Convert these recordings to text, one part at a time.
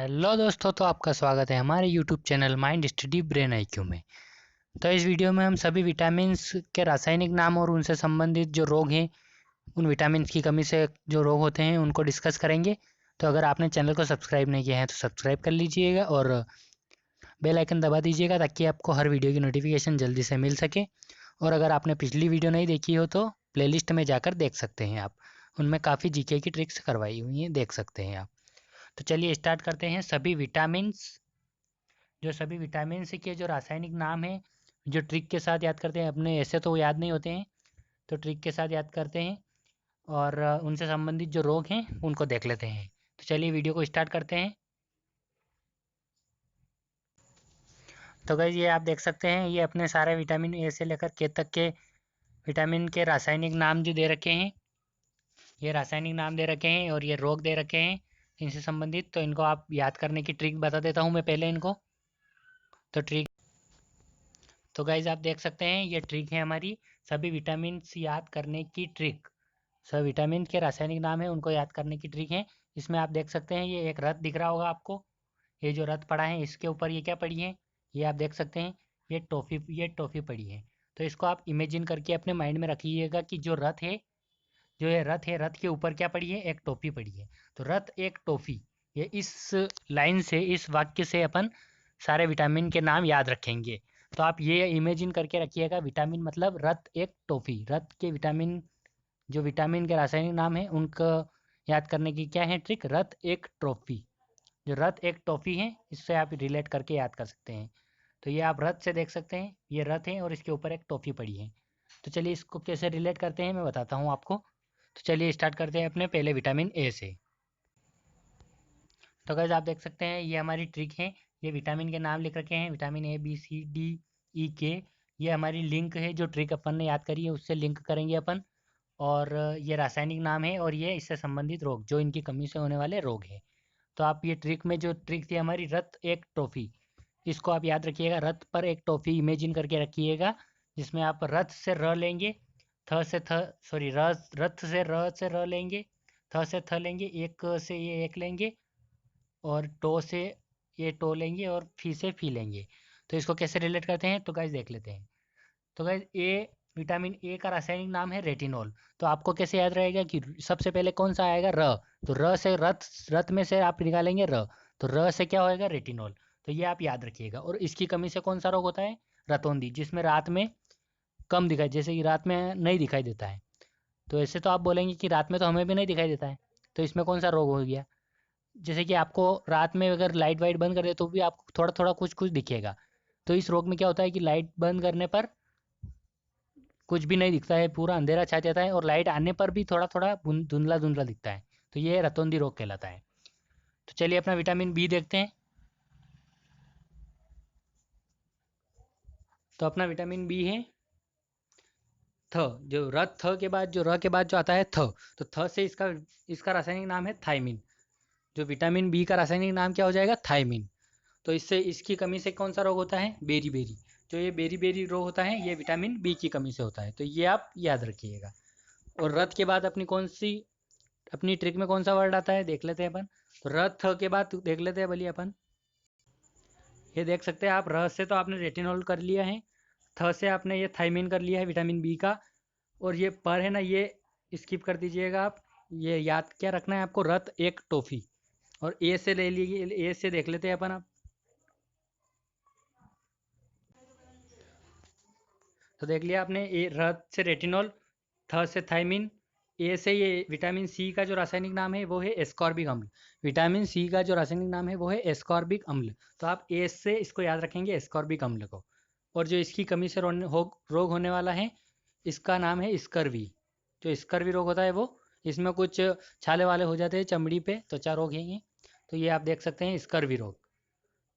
Hello दोस्तों, तो आपका स्वागत है हमारे YouTube channel mind study brain IQ में। तो इस वीडियो में हम सभी विटामिन्स के रासायनिक नाम और उनसे संबंधित जो रोग हैं, उन विटामिन्स की कमी से जो रोग होते हैं उनको डिस्कस करेंगे। तो अगर आपने चैनल को सब्सक्राइब नहीं किया है तो सब्सक्राइब कर लीजिएगा और बेल आइकन दबा दीजिएगा ताकि आपको हर वीडियो की नोटिफिकेशन जल्दी से मिल सके। और अगर आपने पिछली वीडियो नहीं देखी हो तो प्लेलिस्ट में जाकर देख सकते हैं आप, उनमें काफ़ी जीके की ट्रिक्स करवाई हुई हैं, देख सकते हैं आप। तो चलिए स्टार्ट करते हैं। सभी विटामिन के जो रासायनिक नाम है, जो ट्रिक के साथ याद करते हैं, अपने ऐसे तो याद नहीं होते हैं, तो ट्रिक के साथ याद करते हैं और उनसे संबंधित जो रोग हैं उनको देख लेते हैं। तो चलिए वीडियो को स्टार्ट करते हैं। तो गाइस ये आप देख सकते हैं, ये अपने सारे विटामिन ए से लेकर के तक के विटामिन के रासायनिक नाम जो दे रखे हैं, ये रासायनिक नाम दे रखे हैं और ये रोग दे रखे हैं इनसे संबंधित। तो इनको आप याद करने की ट्रिक बता देता हूँ मैं पहले इनको। तो ट्रिक, तो गाइज आप देख सकते हैं ये ट्रिक है हमारी सभी विटामिन याद करने की ट्रिक। सभी विटामिन के रासायनिक नाम है उनको याद करने की ट्रिक है। इसमें आप देख सकते हैं ये एक रथ दिख रहा होगा आपको। ये जो रथ पड़ा है इसके ऊपर ये क्या पड़ी है, ये आप देख सकते हैं, ये टॉफ़ी पड़ी है। तो इसको आप इमेजिन करके अपने माइंड में रखिएगा कि जो रथ है, जो ये रथ है, रथ के ऊपर क्या पड़ी है, एक टॉफ़ी पड़ी है। तो रथ एक टॉफ़ी, ये इस लाइन से, इस वाक्य से अपन सारे विटामिन के नाम याद रखेंगे। तो आप ये इमेजिन करके रखिएगा, विटामिन मतलब रथ एक टॉफ़ी, रथ के विटामिन, जो विटामिन के रासायनिक नाम है उनको याद करने की क्या है ट्रिक, रथ एक ट्रॉफी। जो रथ एक टॉफ़ी है इससे आप रिलेट करके याद कर सकते हैं। तो ये आप रथ से देख सकते हैं, ये रथ है और इसके ऊपर एक टॉफ़ी पड़ी है। तो चलिए इसको कैसे रिलेट करते हैं मैं बताता हूँ आपको। तो चलिए स्टार्ट करते हैं अपने पहले विटामिन ए से। तो गाइस आप देख सकते हैं ये हमारी ट्रिक है। ये विटामिन के नाम लिख रखे हैं, vitamin A B C D E के। ये हमारी लिंक है, जो ट्रिक अपन ने याद करी है उससे लिंक करेंगे अपन। और ये रासायनिक नाम है और ये इससे संबंधित रोग, जो इनकी कमी से होने वाले रोग है। तो आप ये ट्रिक में जो ट्रिक थी हमारी, रथ एक टॉफ़ी, इसको आप याद रखिएगा। रथ पर एक टॉफ़ी इमेजिन करके रखिएगा, जिसमें आप रथ से र लेंगे, थ से थ, सॉरी, रथ से र लेंगे, थ से थ लेंगे, एक से ये एक लेंगे और टो से ये टो लेंगे और फी से फी लेंगे। तो इसको कैसे रिलेट करते हैं तो गाइस देख लेते हैं। तो गाइस ए, विटामिन ए का रासायनिक नाम है रेटिनॉल। तो आपको कैसे याद रहेगा कि सबसे पहले कौन सा आएगा, र। तो र से रथ, रथ में से आप निकालेंगे र, तो र से क्या होएगा, रेटिनॉल। तो ये आप याद रखिएगा। और इसकी कमी से कौन सा रोग होता है, रतौंधी, जिसमें रात में कम दिखाई, जैसे कि रात में नहीं दिखाई देता है। तो ऐसे तो आप बोलेंगे कि रात में तो हमें भी नहीं दिखाई देता है, तो इसमें कौन सा रोग हो गया। जैसे कि आपको रात में अगर लाइट वाइट बंद कर दे तो भी आपको थोड़ा थोड़ा कुछ कुछ दिखेगा। तो इस रोग में क्या होता है कि लाइट बंद करने पर कुछ भी नहीं दिखता है, पूरा अंधेरा छा जाता है और लाइट आने पर भी थोड़ा थोड़ा धुंधला धुंधला दिखता है। तो ये रतौंधी रोग कहलाता है। तो चलिए अपना विटामिन बी देखते हैं। तो अपना विटामिन बी है थ, जो रथ थ के बाद, जो र के बाद जो आता है थ, तो थ से इसका इसका रासायनिक नाम है थायमिन। जो विटामिन बी का रासायनिक नाम क्या हो जाएगा, थायमिन। तो इससे, इसकी कमी से कौन सा रोग होता है, बेरी बेरी। जो ये बेरी बेरी रोग होता है ये विटामिन बी की कमी से होता है। तो ये आप याद रखिएगा। और रथ के बाद अपनी कौन सी, अपनी ट्रिक में कौन सा वर्ड आता है देख लेते हैं अपन। तो रथ के बाद देख लेते हैं बोलिए अपन। ये देख सकते हैं आप, र से तो आपने रेटिनॉल कर लिया है, थ से आपने ये थायमिन कर लिया है विटामिन बी का। और ये पर है ना, ये स्किप कर दीजिएगा आप। ये याद क्या रखना है आपको, रथ एक टॉफ़ी। और ए से ले लीजिए, ए से देख लेते हैं अपन आप। तो देख लिया आपने, ए रथ से रेटिनॉल, थ से थायमिन, ए से ये विटामिन सी का जो रासायनिक नाम है वो है एस्कॉर्बिक अम्ल। विटामिन सी का जो रासायनिक नाम है वो है एस्कॉर्बिक अम्ल। तो आप ए से इसको याद रखेंगे, एस्कॉर्बिक अम्ल को। और जो इसकी कमी से रोग होने वाला है, इसका नाम है स्कर्वी। जो स्कर्वी रोग होता है वो, इसमें कुछ छाले वाले हो जाते हैं चमड़ी पे, त्वचा रोग है ये। तो ये आप देख सकते हैं स्कर्वी रोग,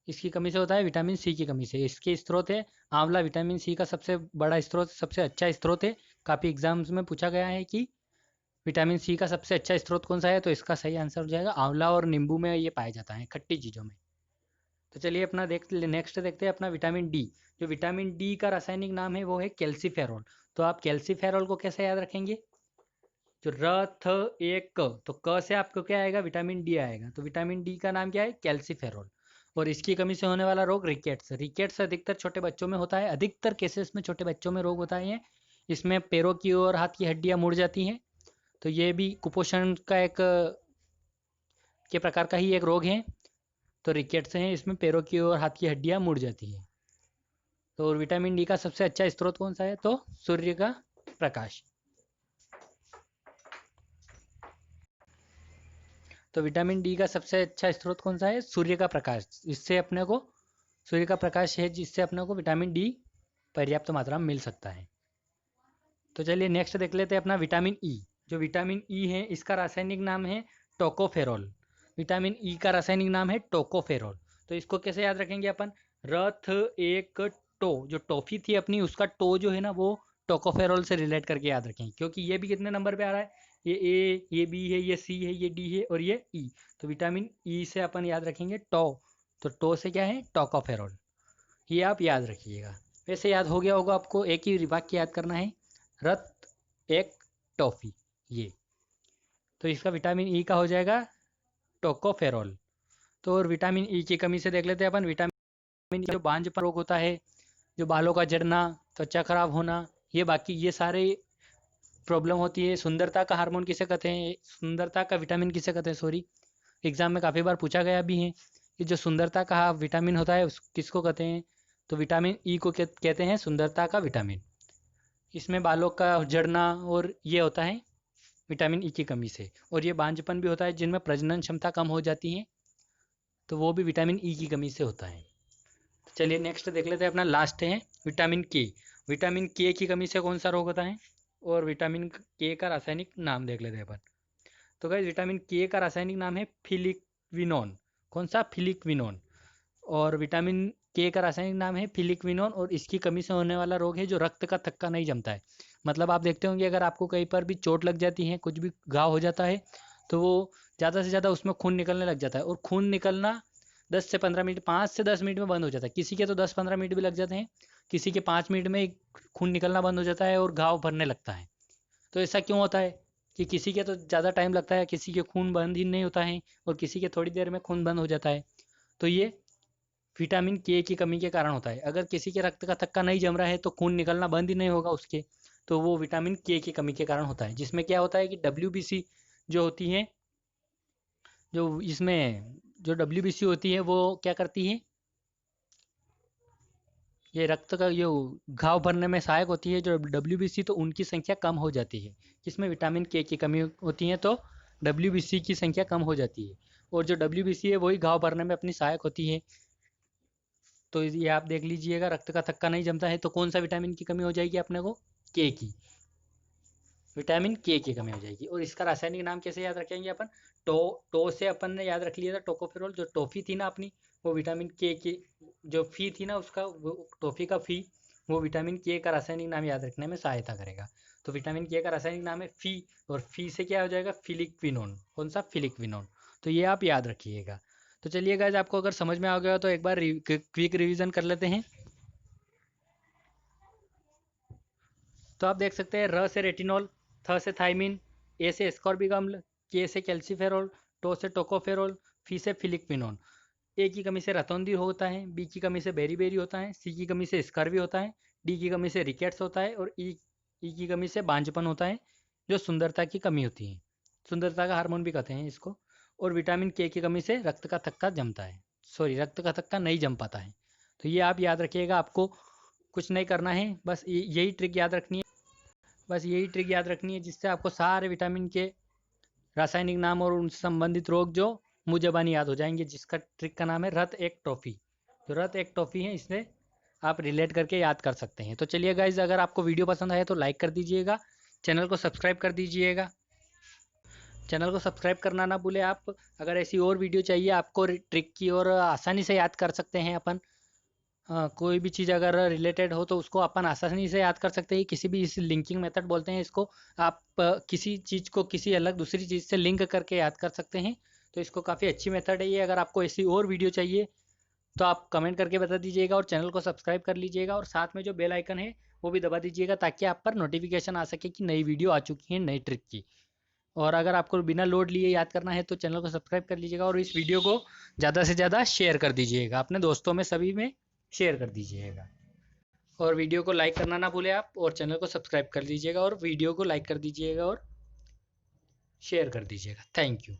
इसकी कमी से होता है, विटामिन सी की कमी से। इसके स्रोत है आंवला, विटामिन सी का सबसे बड़ा स्रोत, सबसे अच्छा स्रोत है। काफ़ी एग्जाम्स में पूछा गया है कि विटामिन सी का सबसे अच्छा स्रोत कौन सा है, तो इसका सही आंसर हो जाएगा आंवला और नींबू में ये पाया जाता है, खट्टी चीज़ों में। तो चलिए अपना नेक्स्ट देखते हैं अपना विटामिन डी। जो विटामिन डी का रासायनिक नाम है वो है कैल्सीफेरॉल। तो आप कैल्सीफेरॉल को कैसे याद रखेंगे, जो र थ एक क, तो क से आपको क्या आएगा, विटामिन डी आएगा। तो विटामिन डी का नाम क्या है, कैल्सीफेरॉल। और इसकी कमी से होने वाला रोग रिकेट्स। रिकेट्स अधिकतर छोटे बच्चों में होता है, अधिकतर केसेस में छोटे बच्चों में रोग होता है ये। इसमें पैरों की और हाथ की हड्डियां मुड़ जाती हैं। तो ये भी कुपोषण का एक के प्रकार का ही एक रोग है। तो रिकेट्स हैं, इसमें पैरों की और हाथ की हड्डियां मुड़ जाती है। तो और विटामिन डी का सबसे अच्छा स्रोत कौन सा है, तो सूर्य का प्रकाश। तो विटामिन डी का सबसे अच्छा स्रोत कौन सा है, सूर्य का प्रकाश। इससे अपने को सूर्य का प्रकाश है जिससे अपने को विटामिन डी पर्याप्त मात्रा में मिल सकता है। तो चलिए नेक्स्ट देख लेते हैं अपना विटामिन ई। जो विटामिन ई है इसका रासायनिक नाम है टोकोफेरोल। विटामिन ई का रासायनिक नाम है टोकोफेरोल। तो इसको कैसे याद रखेंगे अपन, रथ एक टो, जो टॉफी थी अपनी उसका टो जो है ना वो टोकोफेरोल से रिलेट करके याद रखेंगे, क्योंकि ये भी कितने नंबर पे आ रहा है, ये ए, ये बी है, ये सी है, ये डी है और ये ई। तो विटामिन ई से अपन याद रखेंगे टो। तो टो से क्या है, टोकोफेरोल। ये आप याद रखिएगा। वैसे याद हो गया होगा आपको, एक ही वाक्य याद करना है, रथ एक टॉफी, ये। तो इसका विटामिन ई का हो जाएगा टोकोफेरोल। तो और विटामिन ई की कमी से देख लेते हैं अपन, विटामिन ई जो बांझपन रोग होता है, जो बालों का झड़ना, त्वचा खराब होना, ये बाकी ये सारे प्रॉब्लम होती है। सुंदरता का हार्मोन किसे कहते हैं, सुंदरता का विटामिन किसे कहते हैं, सॉरी, एग्जाम में काफ़ी बार पूछा गया भी है कि जो सुंदरता का विटामिन होता है उस किसको कहते हैं, तो विटामिन ई को कहते हैं सुंदरता का विटामिन। इसमें बालों का झड़ना और ये होता है विटामिन ई की कमी से। और ये बांझपन भी होता है जिनमें प्रजनन क्षमता कम हो जाती है, तो वो भी विटामिन ई की कमी से होता है। तो चलिए नेक्स्ट देख लेते हैं अपना, लास्ट है विटामिन के। विटामिन के की कमी से कौन सा रोग होता है, और विटामिन के का रासायनिक नाम देख लेते हैं अपन। तो गाइस विटामिन के का रासायनिक नाम है फिलिक्विनोन। कौन सा, फिलिक्विनोन। और विटामिन के का रासायनिक नाम है फिलिक्विनोन। और इसकी कमी से होने वाला रोग है जो रक्त का थक्का नहीं जमता है। मतलब आप देखते होंगे अगर आपको कहीं पर भी चोट लग जाती है, कुछ भी घाव हो जाता है, तो वो ज़्यादा से ज़्यादा उसमें खून निकलने लग जाता है। और खून निकलना 10 से 15 मिनट, 5 से 10 मिनट में बंद हो जाता है। किसी के तो 10-15 मिनट भी लग जाते हैं, किसी के 5 मिनट में खून निकलना बंद हो जाता है और घाव भरने लगता है। तो ऐसा क्यों होता है कि किसी के तो ज़्यादा टाइम लगता है, किसी के खून बंद ही नहीं होता है, और किसी के थोड़ी देर में खून बंद हो जाता है। तो ये विटामिन के की कमी के कारण होता है। अगर किसी के रक्त का थक्का नहीं जम रहा है तो खून निकलना बंद ही नहीं होगा उसके, तो वो विटामिन के की कमी के कारण होता है। जिसमें क्या होता है कि डब्ल्यूबीसी जो होती है, जो इसमें जो डब्ल्यूबीसी होती है वो क्या करती है, ये रक्त का ये घाव भरने में सहायक होती है जो डब्ल्यूबीसी, तो उनकी संख्या कम हो जाती है। जिसमें विटामिन के की कमी होती है तो डब्ल्यूबीसी की संख्या कम हो जाती है। और जो डब्ल्यूबीसी है वही घाव भरने में अपनी सहायक होती है। तो ये आप देख लीजिएगा, रक्त का थक्का नहीं जमता है तो कौन सा विटामिन की कमी हो जाएगी अपने को, के की, विटामिन के की कमी हो जाएगी। और इसका रासायनिक नाम कैसे याद रखेंगे अपन, टो से अपन ने याद रख लिया था टोकोफेरोल। जो टॉफी थी ना अपनी, वो विटामिन के की, जो फी थी ना उसका, वो टॉफी का फी, वो विटामिन के का रासायनिक नाम याद रखने में सहायता करेगा। तो विटामिन के का रासायनिक नाम है फी, और फी से क्या हो जाएगा, फिलिक्विनोन। कौन सा, फिलिक्विनोन। तो ये आप याद रखिएगा। तो चलिए गाइस, आपको अगर समझ में आ गया तो एक बार क्विक रिवीजन कर लेते हैं। तो आप देख सकते हैं, र से रेटिनॉल, थ से थाइमिन, ए से एस्कॉर्बिक अम्ल, के से कैल्सीफेरोल, टो से टोकोफेरोल, फी से फिलिक्विनोन। ए की कमी से रतौंधी होता है, बी की कमी से बेरीबेरी होता है, सी की कमी से स्कर्वी होता है, डी की कमी से रिकेट्स होता है, और ई की कमी से बांझपन होता है, जो सुंदरता की कमी होती है। सुंदरता का हार्मोन भी कहते हैं इसको। और विटामिन के की कमी से रक्त का थक्का जमता है, सॉरी, रक्त का थक्का नहीं जम पाता है। तो ये आप याद रखिएगा, आपको कुछ नहीं करना है, बस यही ट्रिक याद रखनी है। बस यही ट्रिक याद रखनी है जिससे आपको सारे विटामिन के रासायनिक नाम और उनसे संबंधित रोग जो मुँह ज़बानी याद हो जाएंगे। जिसका ट्रिक का नाम है रथ एक टॉफ़ी। जो रथ एक टॉफ़ी है इससे आप रिलेट करके याद कर सकते हैं। तो चलिए गाइज, अगर आपको वीडियो पसंद आए तो लाइक कर दीजिएगा, चैनल को सब्सक्राइब कर दीजिएगा। चैनल को सब्सक्राइब करना ना भूलें आप। अगर ऐसी और वीडियो चाहिए आपको ट्रिक की और आसानी से याद कर सकते हैं अपन, कोई भी चीज़ अगर रिलेटेड हो तो उसको अपन आसानी से याद कर सकते हैं। किसी भी, इस लिंकिंग मेथड बोलते हैं इसको। आप किसी चीज़ को किसी अलग दूसरी चीज़ से लिंक करके याद कर सकते हैं। तो इसको काफ़ी अच्छी मेथड है ये। अगर आपको ऐसी और वीडियो चाहिए तो आप कमेंट करके बता दीजिएगा, और चैनल को सब्सक्राइब कर लीजिएगा, और साथ में जो बेल आइकन है वो भी दबा दीजिएगा, ताकि आप पर नोटिफिकेशन आ सके कि नई वीडियो आ चुकी है नई ट्रिक की। और अगर आपको बिना लोड लिए याद करना है तो चैनल को सब्सक्राइब कर लीजिएगा और इस वीडियो को ज़्यादा से ज़्यादा शेयर कर दीजिएगा, अपने दोस्तों में सभी में शेयर कर दीजिएगा। और वीडियो को लाइक करना ना भूलें आप, और चैनल को सब्सक्राइब कर दीजिएगा और वीडियो को लाइक कर दीजिएगा और शेयर कर दीजिएगा। Thank you.